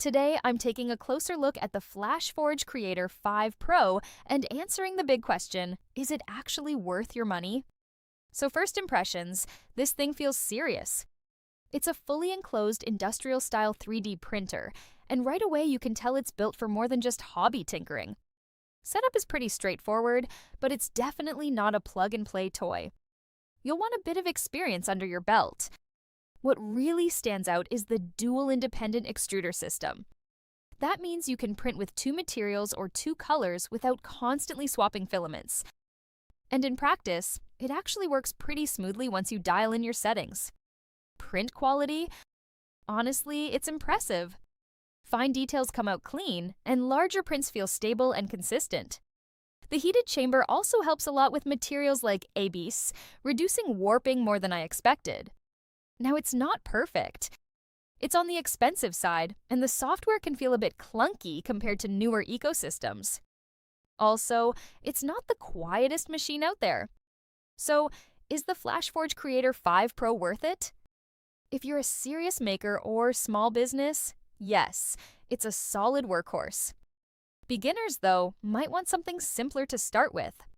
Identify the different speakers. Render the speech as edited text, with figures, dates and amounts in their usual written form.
Speaker 1: Today, I'm taking a closer look at the Flashforge Creator 5 Pro and answering the big question, is it actually worth your money? So first impressions, this thing feels serious. It's a fully enclosed industrial-style 3D printer, and right away you can tell it's built for more than just hobby tinkering. Setup is pretty straightforward, but it's definitely not a plug-and-play toy. You'll want a bit of experience under your belt. What really stands out is the dual independent extruder system. That means you can print with two materials or two colors without constantly swapping filaments. And in practice, it actually works pretty smoothly once you dial in your settings. Print quality? Honestly, it's impressive. Fine details come out clean, and larger prints feel stable and consistent. The heated chamber also helps a lot with materials like ABS, reducing warping more than I expected. Now, it's not perfect. It's on the expensive side, and the software can feel a bit clunky compared to newer ecosystems. Also, it's not the quietest machine out there. So, is the Flashforge Creator 5 Pro worth it? If you're a serious maker or small business, yes, it's a solid workhorse. Beginners, though, might want something simpler to start with.